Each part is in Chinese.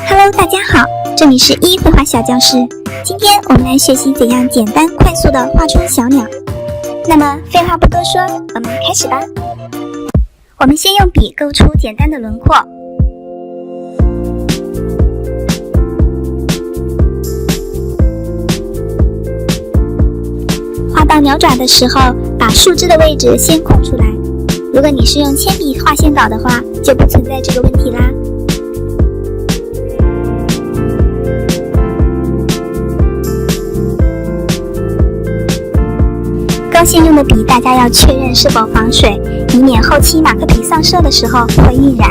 Hello， 大家好，这里是绘画小教室。今天我们来学习怎样简单快速的画出小鸟。那么废话不多说，我们开始吧。我们先用笔构出简单的轮廓。画到鸟爪的时候，把树枝的位置先空出来。如果你是用铅笔画线稿的话，就不存在这个问题啦。高线用的笔，大家要确认是否防水，以免后期马克笔上色的时候会晕染。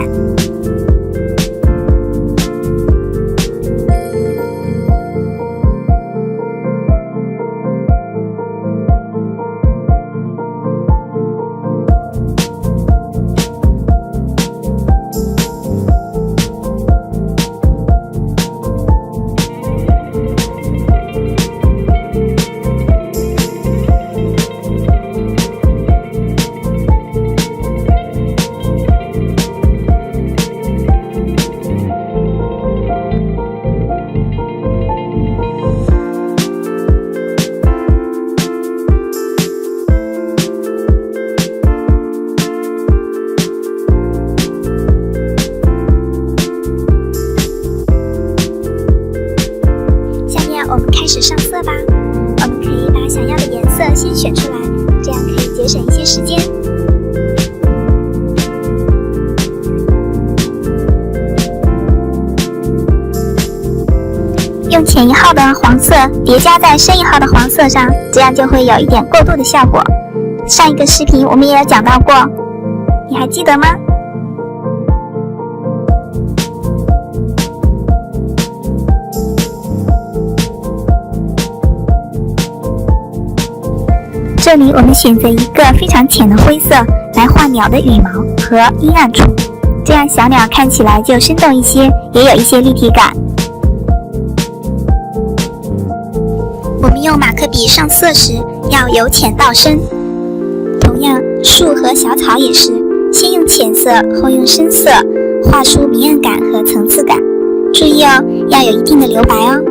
我们开始上色吧。我们可以把想要的颜色先选出来，这样可以节省一些时间。用浅1号的黄色叠加在深1号的黄色上，这样就会有一点过渡的效果。上一个视频我们也有讲到过，你还记得吗？这里我们选择一个非常浅的灰色来画鸟的羽毛和阴暗处，这样小鸟看起来就生动一些，也有一些立体感。我们用马克笔上色时要由浅到深，同样树和小草也是，先用浅色后用深色，画出明暗感和层次感。注意哦，要有一定的留白哦。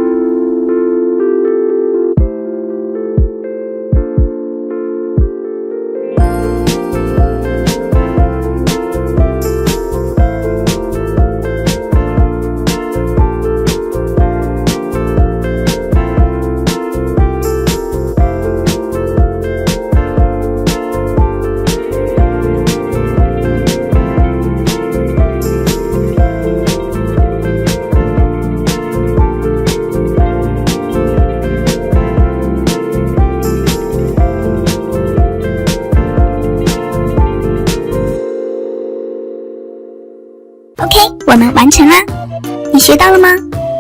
OK， 我们完成啦！你学到了吗？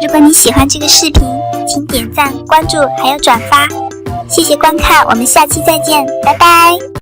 如果你喜欢这个视频，请点赞、关注还有转发。谢谢观看，我们下期再见，拜拜。